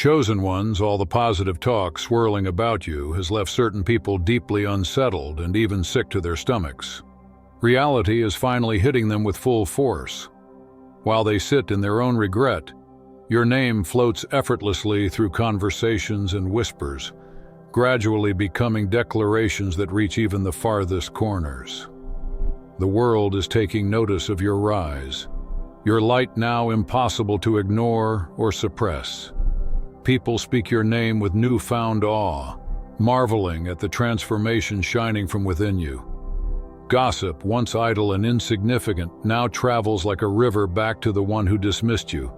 Chosen ones, all the positive talk swirling about you has left certain people deeply unsettled and even sick to their stomachs. Reality is finally hitting them with full force. While they sit in their own regret, your name floats effortlessly through conversations and whispers, gradually becoming declarations that reach even the farthest corners. The world is taking notice of your rise, your light now impossible to ignore or suppress. People speak your name with newfound awe, marveling at the transformation shining from within you. Gossip, once idle and insignificant, now travels like a river back to the one who dismissed you,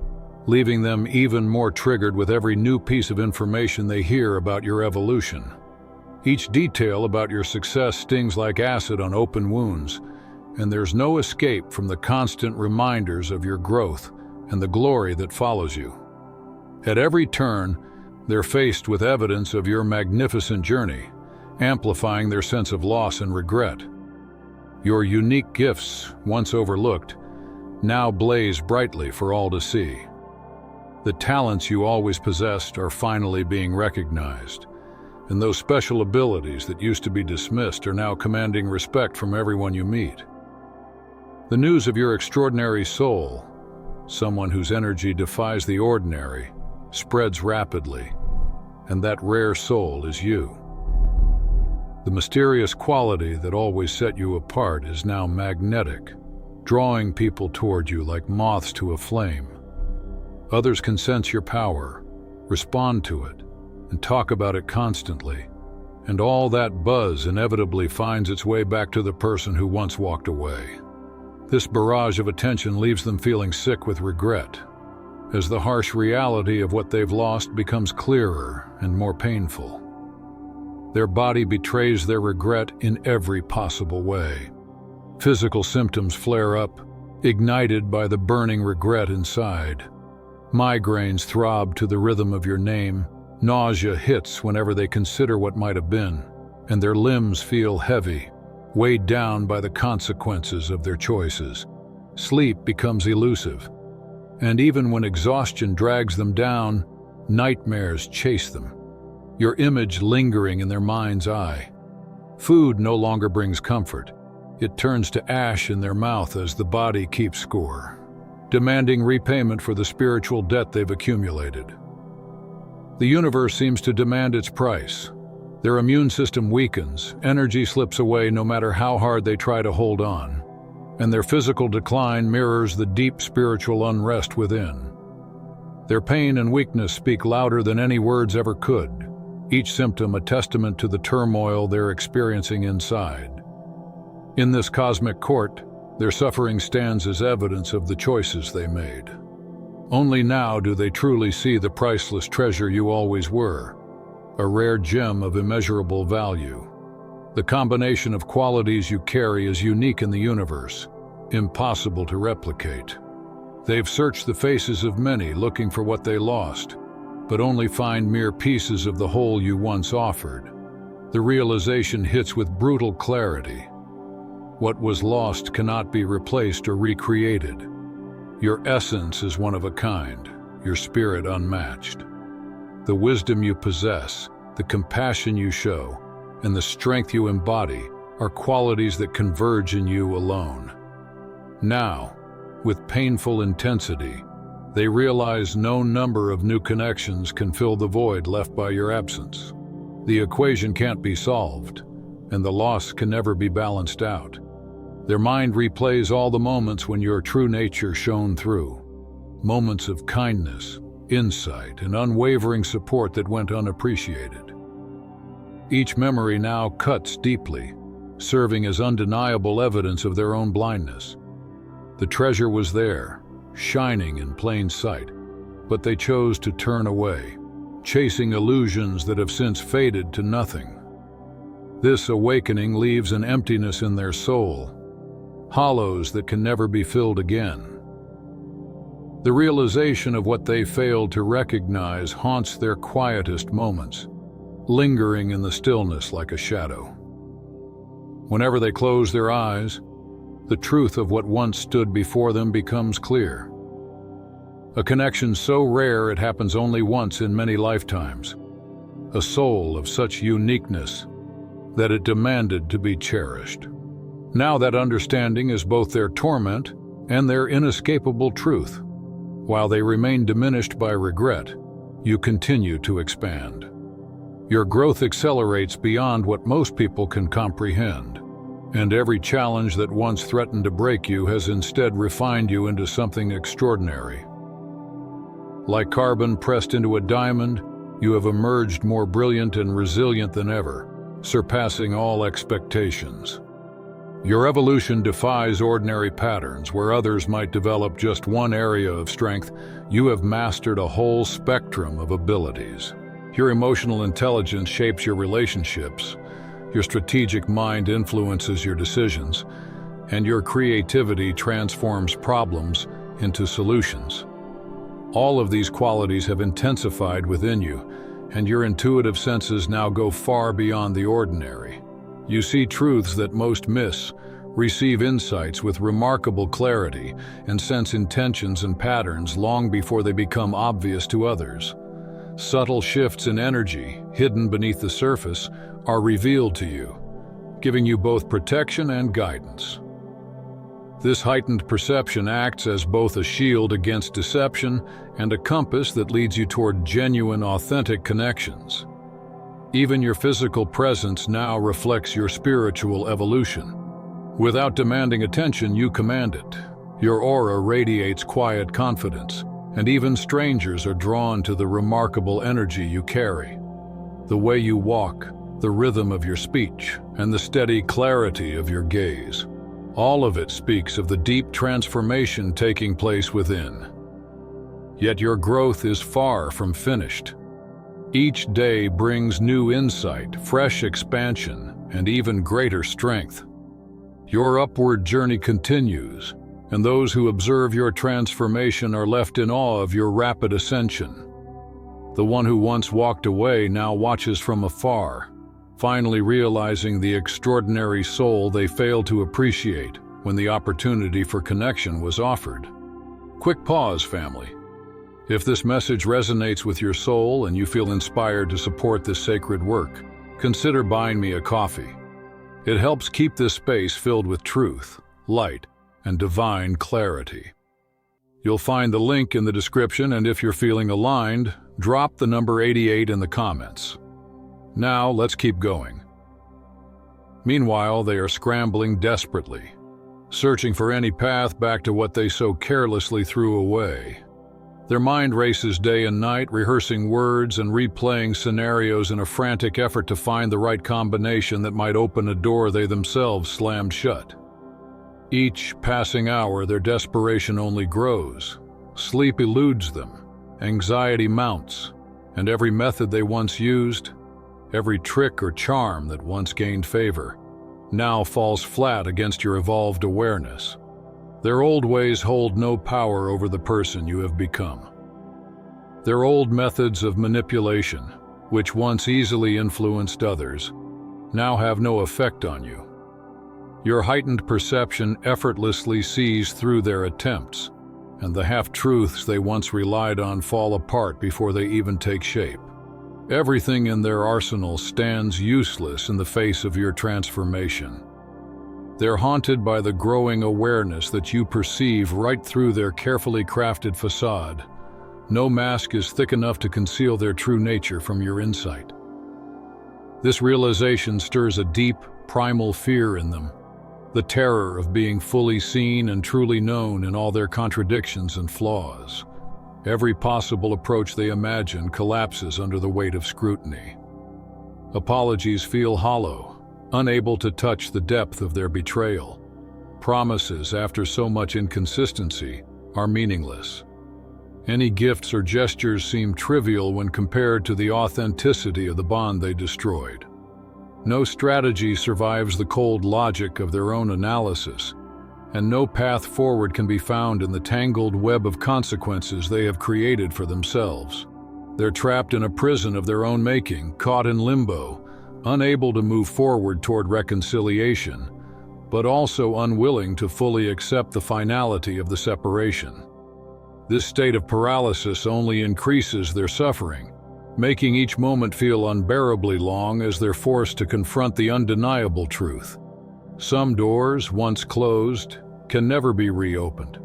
leaving them even more triggered with every new piece of information they hear about your evolution. Each detail about your success stings like acid on open wounds, and there's no escape from the constant reminders of your growth and the glory that follows you. At every turn, they're faced with evidence of your magnificent journey, amplifying their sense of loss and regret. Your unique gifts, once overlooked, now blaze brightly for all to see. The talents you always possessed are finally being recognized, and those special abilities that used to be dismissed are now commanding respect from everyone you meet. The news of your extraordinary soul, someone whose energy defies the ordinary, spreads rapidly, and that rare soul is you. The mysterious quality that always set you apart is now magnetic, drawing people toward you like moths to a flame. Others can sense your power, respond to it, and talk about it constantly, and all that buzz inevitably finds its way back to the person who once walked away. This barrage of attention leaves them feeling sick with regret, as the harsh reality of what they've lost becomes clearer and more painful. Their body betrays their regret in every possible way. Physical symptoms flare up, ignited by the burning regret inside. Migraines throb to the rhythm of your name, nausea hits whenever they consider what might have been, and their limbs feel heavy, weighed down by the consequences of their choices. Sleep becomes elusive, and even when exhaustion drags them down, nightmares chase them, your image lingering in their mind's eye. Food no longer brings comfort. It turns to ash in their mouth as the body keeps score, demanding repayment for the spiritual debt they've accumulated. The universe seems to demand its price. Their immune system weakens, energy slips away no matter how hard they try to hold on, and their physical decline mirrors the deep spiritual unrest within. Their pain and weakness speak louder than any words ever could, each symptom a testament to the turmoil they're experiencing inside. In this cosmic court, their suffering stands as evidence of the choices they made. Only now do they truly see the priceless treasure you always were, a rare gem of immeasurable value. The combination of qualities you carry is unique in the universe, impossible to replicate. They've searched the faces of many looking for what they lost, but only find mere pieces of the whole you once offered. The realization hits with brutal clarity. What was lost cannot be replaced or recreated. Your essence is one of a kind, your spirit unmatched. The wisdom you possess, the compassion you show, and the strength you embody are qualities that converge in you alone. Now, with painful intensity, they realize no number of new connections can fill the void left by your absence. The equation can't be solved, and the loss can never be balanced out. Their mind replays all the moments when your true nature shone through. Moments of kindness, insight, and unwavering support that went unappreciated. Each memory now cuts deeply, serving as undeniable evidence of their own blindness. The treasure was there, shining in plain sight, but they chose to turn away, chasing illusions that have since faded to nothing. This awakening leaves an emptiness in their soul, hollows that can never be filled again. The realization of what they failed to recognize haunts their quietest moments, lingering in the stillness like a shadow. Whenever they close their eyes, the truth of what once stood before them becomes clear. A connection so rare it happens only once in many lifetimes. A soul of such uniqueness that it demanded to be cherished. Now that understanding is both their torment and their inescapable truth. While they remain diminished by regret, you continue to expand. Your growth accelerates beyond what most people can comprehend, and every challenge that once threatened to break you has instead refined you into something extraordinary. Like carbon pressed into a diamond, you have emerged more brilliant and resilient than ever, surpassing all expectations. Your evolution defies ordinary patterns. Where others might develop just one area of strength, you have mastered a whole spectrum of abilities. Your emotional intelligence shapes your relationships, your strategic mind influences your decisions, and your creativity transforms problems into solutions. All of these qualities have intensified within you, and your intuitive senses now go far beyond the ordinary. You see truths that most miss, receive insights with remarkable clarity, and sense intentions and patterns long before they become obvious to others. Subtle shifts in energy, hidden beneath the surface, are revealed to you, giving you both protection and guidance. This heightened perception acts as both a shield against deception and a compass that leads you toward genuine, authentic connections. Even your physical presence now reflects your spiritual evolution. Without demanding attention, you command it. Your aura radiates quiet confidence, and even strangers are drawn to the remarkable energy you carry. The way you walk, the rhythm of your speech, and the steady clarity of your gaze. All of it speaks of the deep transformation taking place within. Yet your growth is far from finished. Each day brings new insight, fresh expansion, and even greater strength. Your upward journey continues, and those who observe your transformation are left in awe of your rapid ascension. The one who once walked away now watches from afar, finally realizing the extraordinary soul they failed to appreciate when the opportunity for connection was offered. Quick pause, family. If this message resonates with your soul and you feel inspired to support this sacred work, consider buying me a coffee. It helps keep this space filled with truth, light, and divine clarity. You'll find the link in the description, and if you're feeling aligned, drop the number 88 in the comments. Now, let's keep going. Meanwhile, they are scrambling desperately, searching for any path back to what they so carelessly threw away. Their mind races day and night, rehearsing words and replaying scenarios in a frantic effort to find the right combination that might open a door they themselves slammed shut. Each passing hour, their desperation only grows. Sleep eludes them, anxiety mounts, and every method they once used, every trick or charm that once gained favor, now falls flat against your evolved awareness. Their old ways hold no power over the person you have become. Their old methods of manipulation, which once easily influenced others, now have no effect on you. Your heightened perception effortlessly sees through their attempts, and the half-truths they once relied on fall apart before they even take shape. Everything in their arsenal stands useless in the face of your transformation. They're haunted by the growing awareness that you perceive right through their carefully crafted facade. No mask is thick enough to conceal their true nature from your insight. This realization stirs a deep, primal fear in them, the terror of being fully seen and truly known in all their contradictions and flaws. Every possible approach they imagine collapses under the weight of scrutiny. Apologies feel hollow, unable to touch the depth of their betrayal. Promises, after so much inconsistency, are meaningless. Any gifts or gestures seem trivial when compared to the authenticity of the bond they destroyed. No strategy survives the cold logic of their own analysis, and no path forward can be found in the tangled web of consequences they have created for themselves. They're trapped in a prison of their own making, caught in limbo, unable to move forward toward reconciliation, but also unwilling to fully accept the finality of the separation. This state of paralysis only increases their suffering, making each moment feel unbearably long as they're forced to confront the undeniable truth. Some doors, once closed, can never be reopened.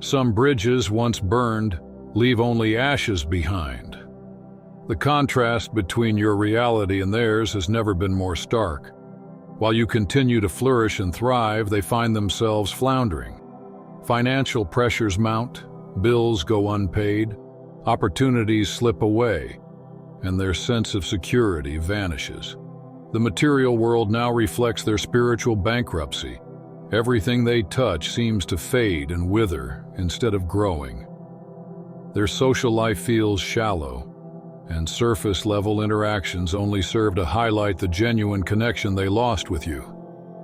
Some bridges, once burned, leave only ashes behind. The contrast between your reality and theirs has never been more stark. While you continue to flourish and thrive, they find themselves floundering. Financial pressures mount, bills go unpaid, opportunities slip away, and their sense of security vanishes. The material world now reflects their spiritual bankruptcy. Everything they touch seems to fade and wither instead of growing. Their social life feels shallow, and surface-level interactions only serve to highlight the genuine connection they lost with you.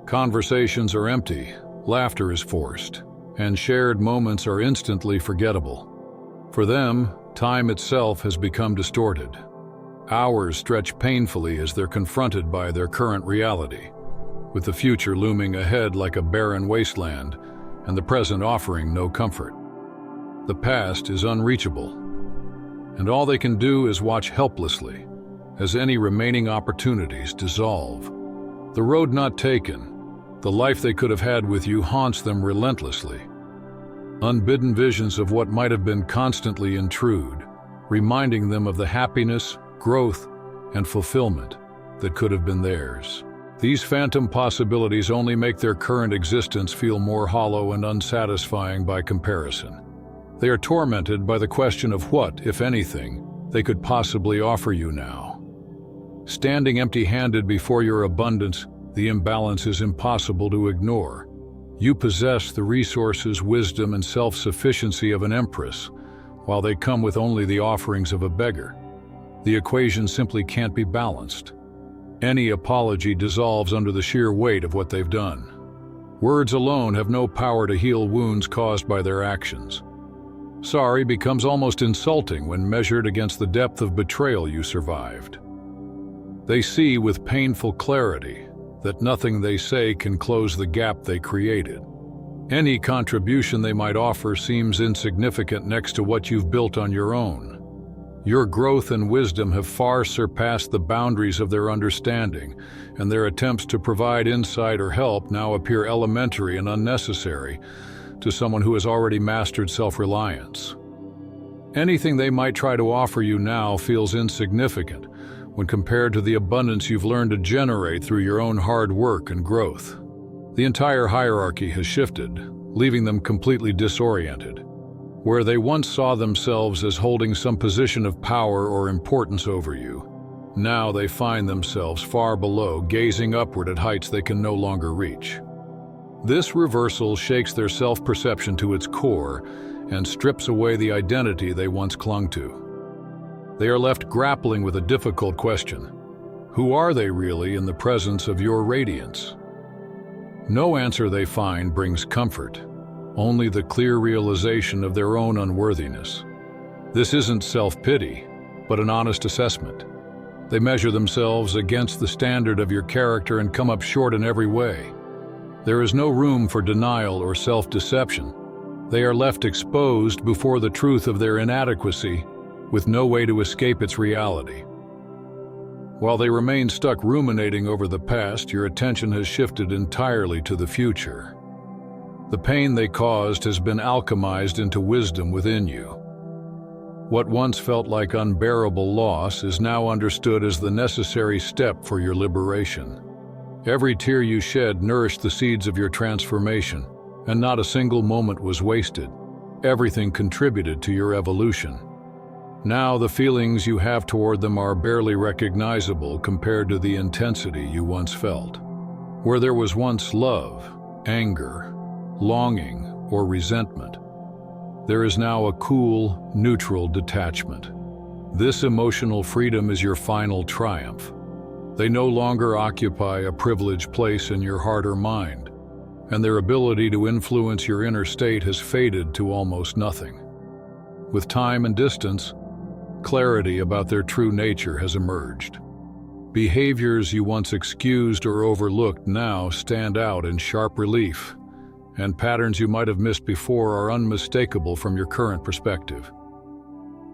Conversations are empty, laughter is forced, and shared moments are instantly forgettable. For them, time itself has become distorted. Hours stretch painfully as they're confronted by their current reality, with the future looming ahead like a barren wasteland, and the present offering no comfort. The past is unreachable, and all they can do is watch helplessly as any remaining opportunities dissolve. The road not taken, the life they could have had with you haunts them relentlessly. Unbidden visions of what might have been constantly intrude, reminding them of the happiness, growth, and fulfillment that could have been theirs. These phantom possibilities only make their current existence feel more hollow and unsatisfying by comparison. They are tormented by the question of what, if anything, they could possibly offer you now. Standing empty-handed before your abundance, the imbalance is impossible to ignore. You possess the resources, wisdom, and self-sufficiency of an empress, while they come with only the offerings of a beggar. The equation simply can't be balanced. Any apology dissolves under the sheer weight of what they've done. Words alone have no power to heal wounds caused by their actions. Sorry becomes almost insulting when measured against the depth of betrayal you survived. They see with painful clarity that nothing they say can close the gap they created. Any contribution they might offer seems insignificant next to what you've built on your own. Your growth and wisdom have far surpassed the boundaries of their understanding, and their attempts to provide insight or help now appear elementary and unnecessary to someone who has already mastered self-reliance. Anything they might try to offer you now feels insignificant when compared to the abundance you've learned to generate through your own hard work and growth. The entire hierarchy has shifted, leaving them completely disoriented. Where they once saw themselves as holding some position of power or importance over you, now they find themselves far below, gazing upward at heights they can no longer reach. This reversal shakes their self-perception to its core and strips away the identity they once clung to. They are left grappling with a difficult question. Who are they really in the presence of your radiance? No answer they find brings comfort, only the clear realization of their own unworthiness. This isn't self-pity, but an honest assessment. They measure themselves against the standard of your character and come up short in every way. There is no room for denial or self-deception. They are left exposed before the truth of their inadequacy, with no way to escape its reality. While they remain stuck ruminating over the past, your attention has shifted entirely to the future. The pain they caused has been alchemized into wisdom within you. What once felt like unbearable loss is now understood as the necessary step for your liberation. Every tear you shed nourished the seeds of your transformation, and not a single moment was wasted. Everything contributed to your evolution. Now the feelings you have toward them are barely recognizable compared to the intensity you once felt. Where there was once love, anger, longing, or resentment, there is now a cool, neutral detachment. This emotional freedom is your final triumph. They no longer occupy a privileged place in your heart or mind, and their ability to influence your inner state has faded to almost nothing. With time and distance, clarity about their true nature has emerged. Behaviors you once excused or overlooked now stand out in sharp relief, and patterns you might have missed before are unmistakable from your current perspective.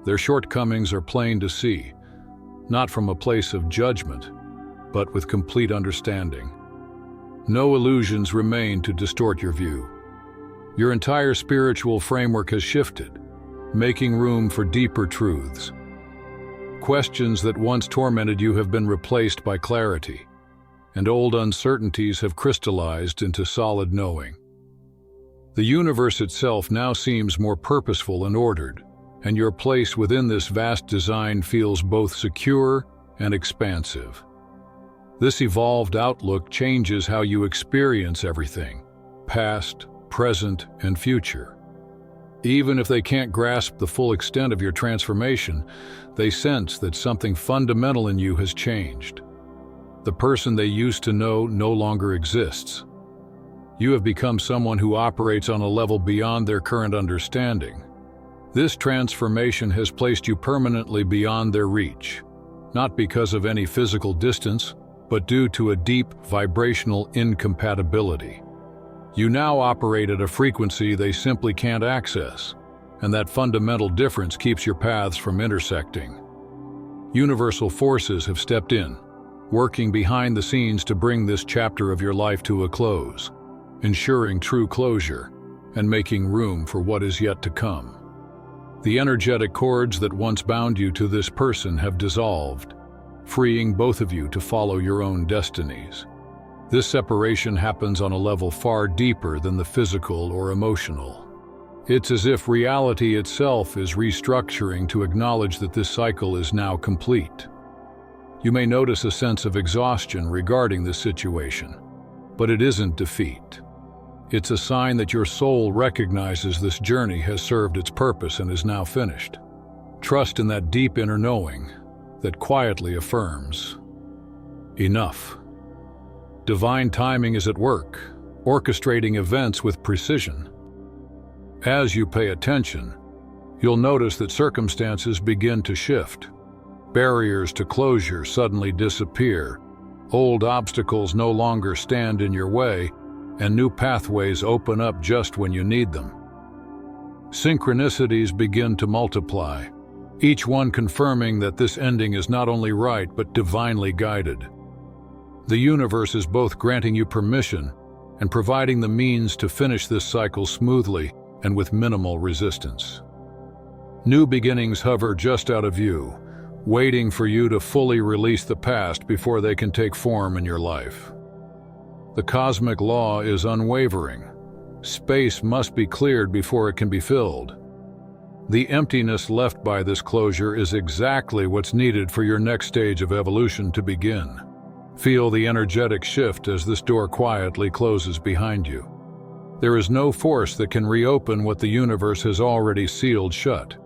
Their shortcomings are plain to see, not from a place of judgment, but with complete understanding. No illusions remain to distort your view. Your entire spiritual framework has shifted, making room for deeper truths. Questions that once tormented you have been replaced by clarity, and old uncertainties have crystallized into solid knowing. The universe itself now seems more purposeful and ordered, and your place within this vast design feels both secure and expansive. This evolved outlook changes how you experience everything, past, present, and future. Even if they can't grasp the full extent of your transformation, they sense that something fundamental in you has changed. The person they used to know no longer exists. You have become someone who operates on a level beyond their current understanding. This transformation has placed you permanently beyond their reach, not because of any physical distance, but due to a deep vibrational incompatibility. You now operate at a frequency they simply can't access, and that fundamental difference keeps your paths from intersecting. Universal forces have stepped in, working behind the scenes to bring this chapter of your life to a close, ensuring true closure and making room for what is yet to come. The energetic cords that once bound you to this person have dissolved, freeing both of you to follow your own destinies. This separation happens on a level far deeper than the physical or emotional. It's as if reality itself is restructuring to acknowledge that this cycle is now complete. You may notice a sense of exhaustion regarding this situation, but it isn't defeat. It's a sign that your soul recognizes this journey has served its purpose and is now finished. Trust in that deep inner knowing that quietly affirms, enough. Divine timing is at work, orchestrating events with precision. As you pay attention, you'll notice that circumstances begin to shift. Barriers to closure suddenly disappear, old obstacles no longer stand in your way, and new pathways open up just when you need them. Synchronicities begin to multiply, each one confirming that this ending is not only right but divinely guided. The universe is both granting you permission and providing the means to finish this cycle smoothly and with minimal resistance. New beginnings hover just out of view, waiting for you to fully release the past before they can take form in your life. The cosmic law is unwavering. Space must be cleared before it can be filled. The emptiness left by this closure is exactly what's needed for your next stage of evolution to begin. Feel the energetic shift as this door quietly closes behind you. There is no force that can reopen what the universe has already sealed shut.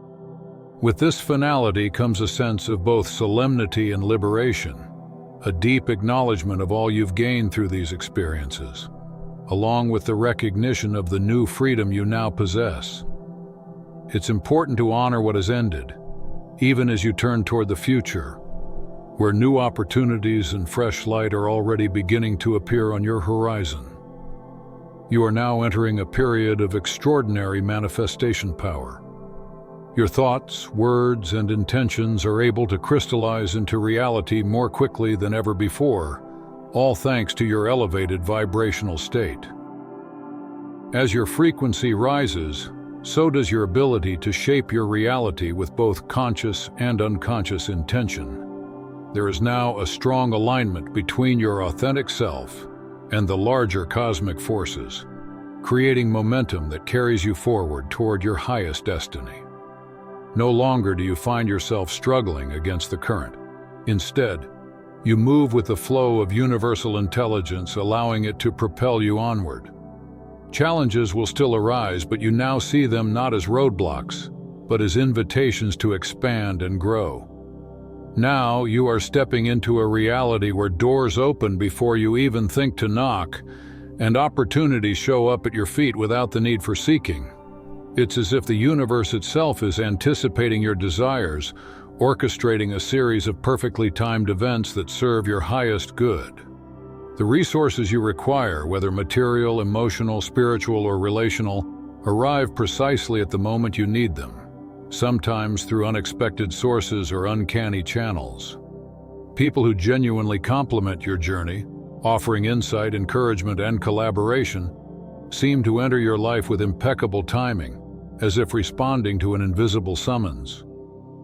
With this finality comes a sense of both solemnity and liberation, a deep acknowledgement of all you've gained through these experiences, along with the recognition of the new freedom you now possess. It's important to honor what has ended, even as you turn toward the future, where new opportunities and fresh light are already beginning to appear on your horizon. You are now entering a period of extraordinary manifestation power. Your thoughts, words, and intentions are able to crystallize into reality more quickly than ever before, all thanks to your elevated vibrational state. As your frequency rises, so does your ability to shape your reality with both conscious and unconscious intention. There is now a strong alignment between your authentic self and the larger cosmic forces, creating momentum that carries you forward toward your highest destiny. No longer do you find yourself struggling against the current. Instead, you move with the flow of universal intelligence, allowing it to propel you onward. Challenges will still arise, but you now see them not as roadblocks, but as invitations to expand and grow. Now you are stepping into a reality where doors open before you even think to knock, and opportunities show up at your feet without the need for seeking. It's as if the universe itself is anticipating your desires, orchestrating a series of perfectly timed events that serve your highest good. The resources you require, whether material, emotional, spiritual, or relational, arrive precisely at the moment you need them, sometimes through unexpected sources or uncanny channels. People who genuinely complement your journey, offering insight, encouragement, and collaboration, seem to enter your life with impeccable timing, as if responding to an invisible summons.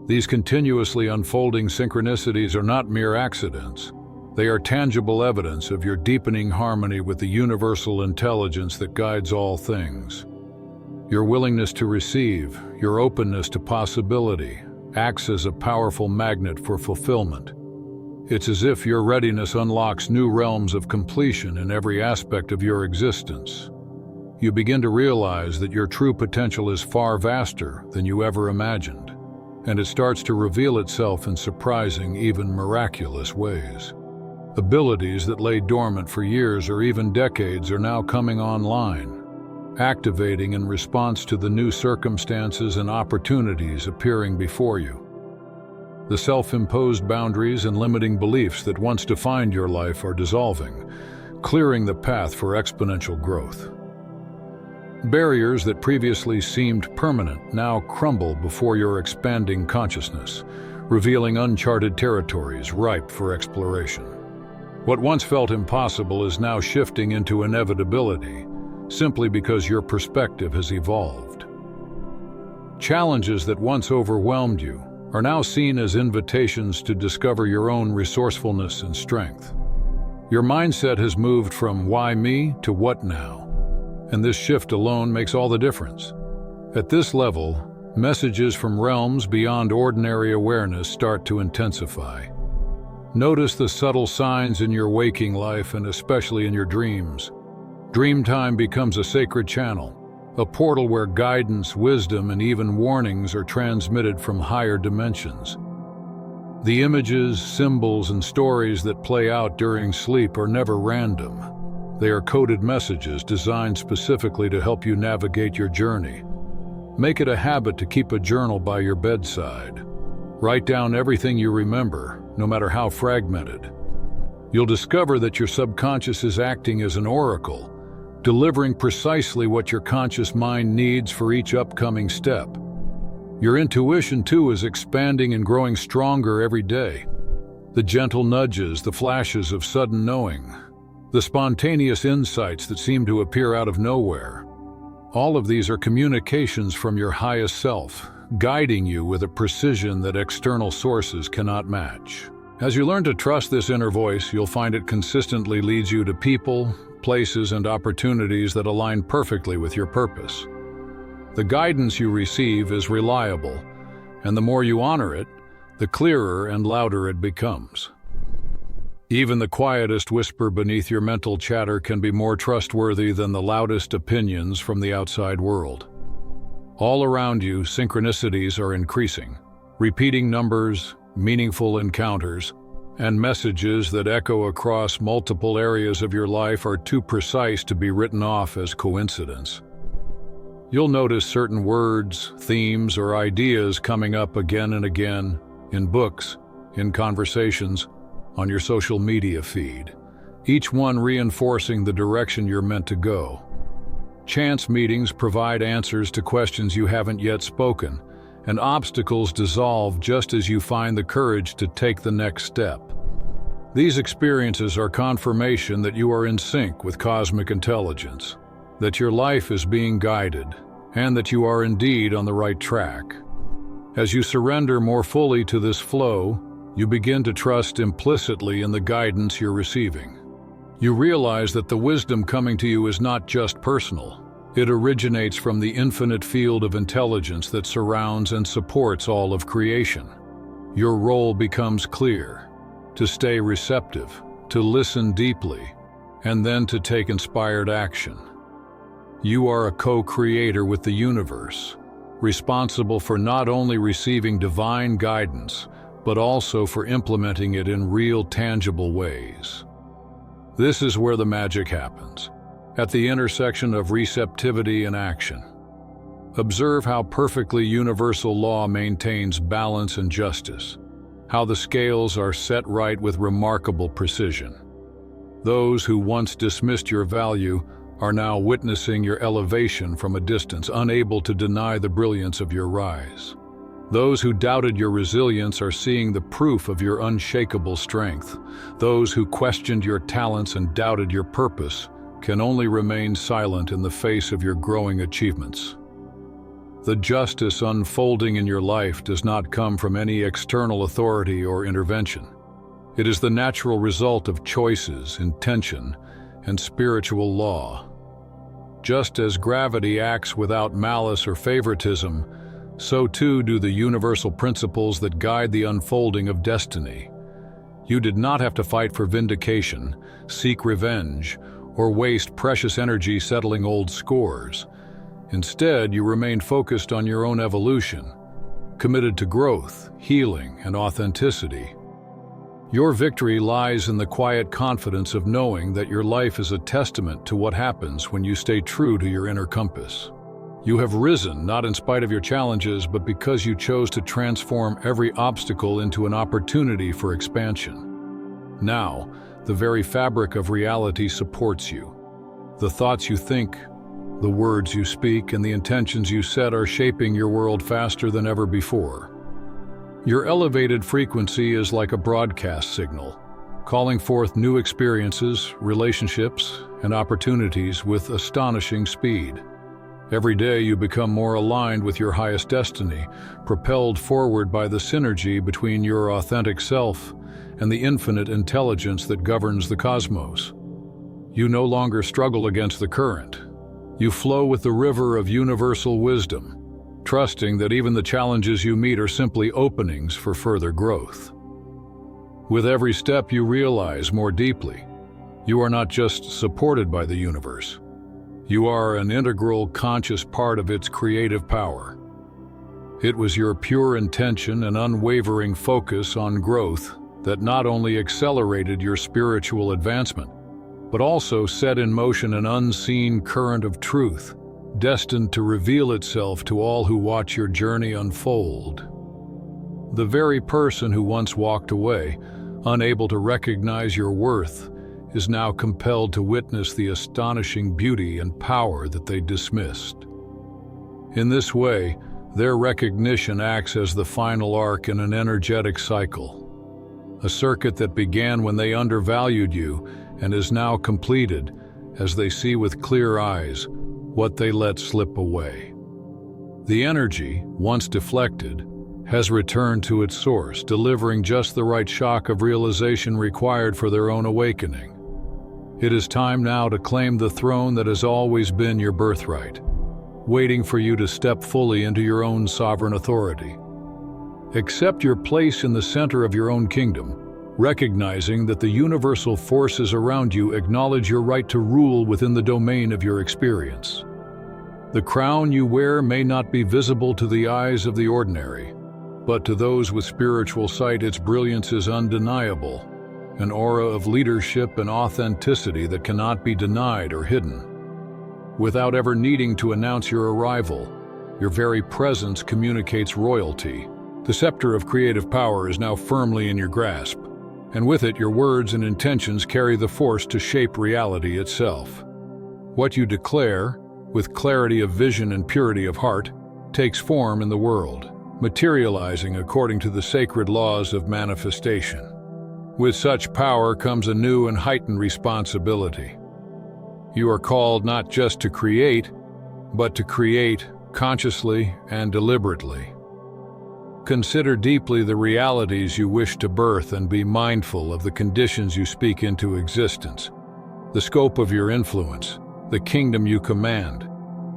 These continuously unfolding synchronicities are not mere accidents. They are tangible evidence of your deepening harmony with the universal intelligence that guides all things. Your willingness to receive, your openness to possibility, acts as a powerful magnet for fulfillment. It's as if your readiness unlocks new realms of completion in every aspect of your existence. You begin to realize that your true potential is far vaster than you ever imagined, and it starts to reveal itself in surprising, even miraculous ways. Abilities that lay dormant for years or even decades are now coming online, activating in response to the new circumstances and opportunities appearing before you. The self-imposed boundaries and limiting beliefs that once defined your life are dissolving, clearing the path for exponential growth. Barriers that previously seemed permanent now crumble before your expanding consciousness, revealing uncharted territories ripe for exploration. What once felt impossible is now shifting into inevitability, simply because your perspective has evolved. Challenges that once overwhelmed you are now seen as invitations to discover your own resourcefulness and strength. Your mindset has moved from why me to what now, and this shift alone makes all the difference. At this level, messages from realms beyond ordinary awareness start to intensify. Notice the subtle signs in your waking life and especially in your dreams. Dream time becomes a sacred channel, a portal where guidance, wisdom, and even warnings are transmitted from higher dimensions. The images, symbols, and stories that play out during sleep are never random. They are coded messages designed specifically to help you navigate your journey. Make it a habit to keep a journal by your bedside. Write down everything you remember, no matter how fragmented. You'll discover that your subconscious is acting as an oracle, delivering precisely what your conscious mind needs for each upcoming step. Your intuition, too, is expanding and growing stronger every day. The gentle nudges, the flashes of sudden knowing, the spontaneous insights that seem to appear out of nowhere. All of these are communications from your highest self, guiding you with a precision that external sources cannot match. As you learn to trust this inner voice, you'll find it consistently leads you to people, places, and opportunities that align perfectly with your purpose. The guidance you receive is reliable, and the more you honor it, the clearer and louder it becomes. Even the quietest whisper beneath your mental chatter can be more trustworthy than the loudest opinions from the outside world. All around you, synchronicities are increasing, repeating numbers, meaningful encounters, and messages that echo across multiple areas of your life are too precise to be written off as coincidence. You'll notice certain words, themes, or ideas coming up again and again in books, in conversations, on your social media feed, each one reinforcing the direction you're meant to go. Chance meetings provide answers to questions you haven't yet spoken, and obstacles dissolve just as you find the courage to take the next step. These experiences are confirmation that you are in sync with cosmic intelligence, that your life is being guided, and that you are indeed on the right track. As you surrender more fully to this flow, you begin to trust implicitly in the guidance you're receiving. You realize that the wisdom coming to you is not just personal. It originates from the infinite field of intelligence that surrounds and supports all of creation. Your role becomes clear: to stay receptive, to listen deeply, and then to take inspired action. You are a co-creator with the universe, responsible for not only receiving divine guidance, but also for implementing it in real, tangible ways. This is where the magic happens, at the intersection of receptivity and action. Observe how perfectly universal law maintains balance and justice, how the scales are set right with remarkable precision. Those who once dismissed your value are now witnessing your elevation from a distance, unable to deny the brilliance of your rise. Those who doubted your resilience are seeing the proof of your unshakable strength. Those who questioned your talents and doubted your purpose can only remain silent in the face of your growing achievements. The justice unfolding in your life does not come from any external authority or intervention. It is the natural result of choices, intention, and spiritual law. Just as gravity acts without malice or favoritism, so too do the universal principles that guide the unfolding of destiny. You did not have to fight for vindication, seek revenge, or waste precious energy settling old scores. Instead, you remained focused on your own evolution, committed to growth, healing, and authenticity. Your victory lies in the quiet confidence of knowing that your life is a testament to what happens when you stay true to your inner compass. You have risen not in spite of your challenges, but because you chose to transform every obstacle into an opportunity for expansion. Now, the very fabric of reality supports you. The thoughts you think, the words you speak, and the intentions you set are shaping your world faster than ever before. Your elevated frequency is like a broadcast signal, calling forth new experiences, relationships, and opportunities with astonishing speed. Every day you become more aligned with your highest destiny, propelled forward by the synergy between your authentic self and the infinite intelligence that governs the cosmos. You no longer struggle against the current. You flow with the river of universal wisdom, trusting that even the challenges you meet are simply openings for further growth. With every step you realize more deeply, you are not just supported by the universe. You are an integral, conscious part of its creative power. It was your pure intention and unwavering focus on growth that not only accelerated your spiritual advancement, but also set in motion an unseen current of truth, destined to reveal itself to all who watch your journey unfold. The very person who once walked away, unable to recognize your worth, is now compelled to witness the astonishing beauty and power that they dismissed. In this way, their recognition acts as the final arc in an energetic cycle, a circuit that began when they undervalued you and is now completed as they see with clear eyes what they let slip away. The energy, once deflected, has returned to its source, delivering just the right shock of realization required for their own awakening. It is time now to claim the throne that has always been your birthright, waiting for you to step fully into your own sovereign authority. Accept your place in the center of your own kingdom, recognizing that the universal forces around you acknowledge your right to rule within the domain of your experience. The crown you wear may not be visible to the eyes of the ordinary, but to those with spiritual sight its brilliance is undeniable, an aura of leadership and authenticity that cannot be denied or hidden. Without ever needing to announce your arrival, your very presence communicates royalty. The scepter of creative power is now firmly in your grasp, and with it your words and intentions carry the force to shape reality itself. What you declare, with clarity of vision and purity of heart, takes form in the world, materializing according to the sacred laws of manifestation. With such power comes a new and heightened responsibility. You are called not just to create, but to create consciously and deliberately. Consider deeply the realities you wish to birth and be mindful of the conditions you speak into existence. The scope of your influence, the kingdom you command,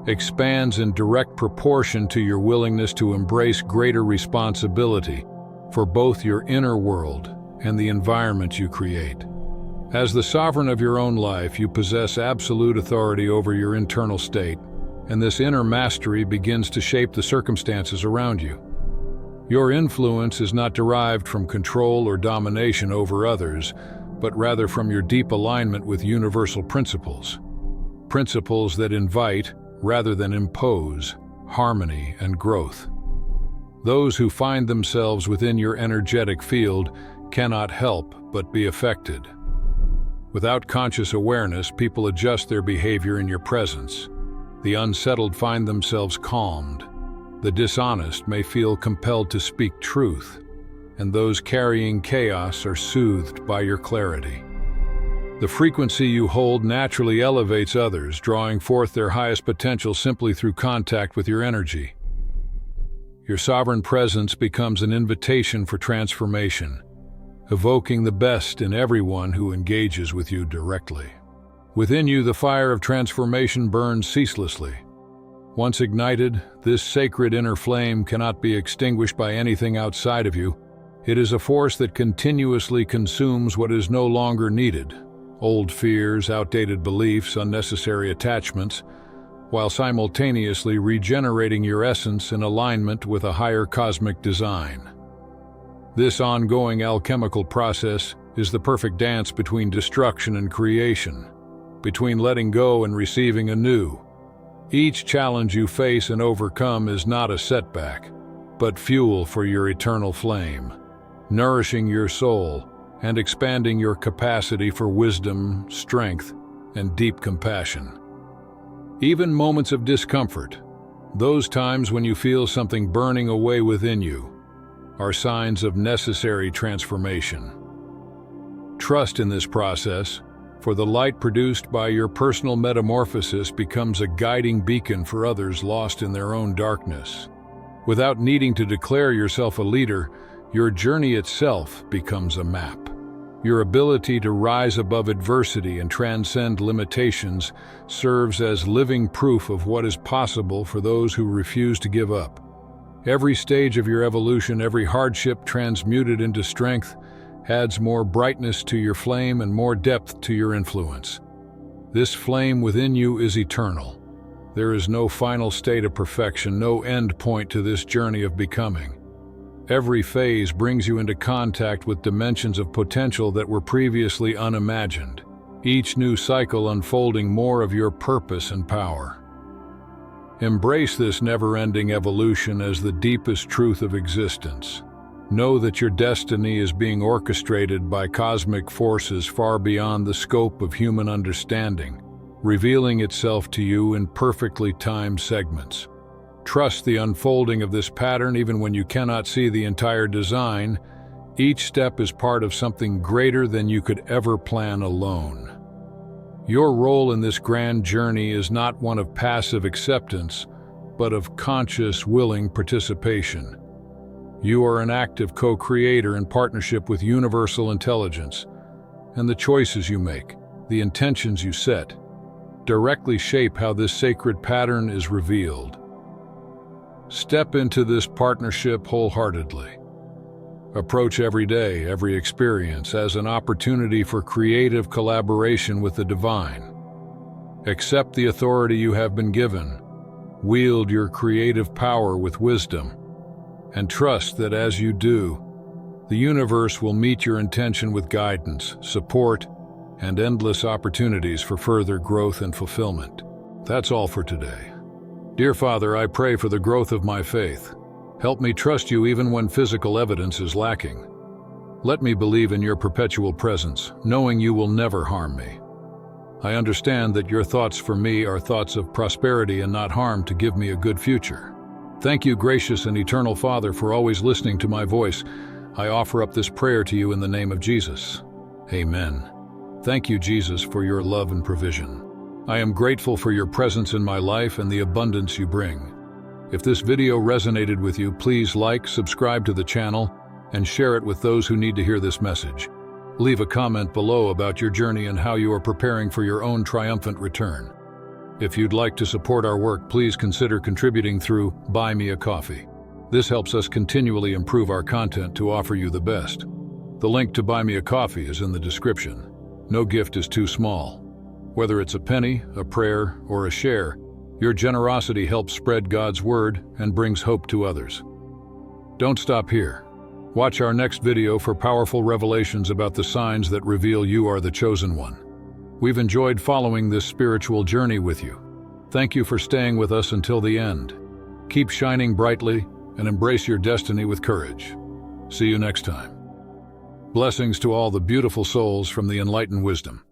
expands in direct proportion to your willingness to embrace greater responsibility for both your inner world and the environment you create. As the sovereign of your own life, you possess absolute authority over your internal state, and this inner mastery begins to shape the circumstances around you. Your influence is not derived from control or domination over others, but rather from your deep alignment with universal principles. Principles that invite, rather than impose, harmony and growth. Those who find themselves within your energetic field cannot help but be affected. Without conscious awareness, people adjust their behavior in your presence. The unsettled find themselves calmed. The dishonest may feel compelled to speak truth, and those carrying chaos are soothed by your clarity. The frequency you hold naturally elevates others, drawing forth their highest potential simply through contact with your energy. Your sovereign presence becomes an invitation for transformation, evoking the best in everyone who engages with you directly. Within you, the fire of transformation burns ceaselessly. Once ignited, this sacred inner flame cannot be extinguished by anything outside of you. It is a force that continuously consumes what is no longer needed: old fears, outdated beliefs, unnecessary attachments, while simultaneously regenerating your essence in alignment with a higher cosmic design. This ongoing alchemical process is the perfect dance between destruction and creation, between letting go and receiving anew. Each challenge you face and overcome is not a setback, but fuel for your eternal flame, nourishing your soul and expanding your capacity for wisdom, strength, and deep compassion. Even moments of discomfort, those times when you feel something burning away within you, are signs of necessary transformation. Trust in this process, for the light produced by your personal metamorphosis becomes a guiding beacon for others lost in their own darkness. Without needing to declare yourself a leader, your journey itself becomes a map. Your ability to rise above adversity and transcend limitations serves as living proof of what is possible for those who refuse to give up. Every stage of your evolution, every hardship transmuted into strength, adds more brightness to your flame and more depth to your influence. This flame within you is eternal. There is no final state of perfection, no end point to this journey of becoming. Every phase brings you into contact with dimensions of potential that were previously unimagined, each new cycle unfolding more of your purpose and power. Embrace this never-ending evolution as the deepest truth of existence. Know that your destiny is being orchestrated by cosmic forces far beyond the scope of human understanding, revealing itself to you in perfectly timed segments. Trust the unfolding of this pattern even when you cannot see the entire design. Each step is part of something greater than you could ever plan alone. Your role in this grand journey is not one of passive acceptance, but of conscious, willing participation. You are an active co-creator in partnership with universal intelligence, and the choices you make, the intentions you set, directly shape how this sacred pattern is revealed. Step into this partnership wholeheartedly. Approach every day, every experience, as an opportunity for creative collaboration with the divine. Accept the authority you have been given, wield your creative power with wisdom, and trust that as you do, the universe will meet your intention with guidance, support, and endless opportunities for further growth and fulfillment. That's all for today. Dear Father, I pray for the growth of my faith. Help me trust you even when physical evidence is lacking. Let me believe in your perpetual presence, knowing you will never harm me. I understand that your thoughts for me are thoughts of prosperity and not harm, to give me a good future. Thank you, gracious and eternal Father, for always listening to my voice. I offer up this prayer to you in the name of Jesus. Amen. Thank you, Jesus, for your love and provision. I am grateful for your presence in my life and the abundance you bring. If this video resonated with you, please like, subscribe to the channel, and share it with those who need to hear this message. Leave a comment below about your journey and how you are preparing for your own triumphant return. If you'd like to support our work, please consider contributing through Buy Me a Coffee. This helps us continually improve our content to offer you the best. The link to Buy Me a Coffee is in the description. No gift is too small. Whether it's a penny, a prayer, or a share, your generosity helps spread God's word and brings hope to others. Don't stop here. Watch our next video for powerful revelations about the signs that reveal you are the chosen one. We've enjoyed following this spiritual journey with you. Thank you for staying with us until the end. Keep shining brightly and embrace your destiny with courage. See you next time. Blessings to all the beautiful souls from the Enlighten Wisdom.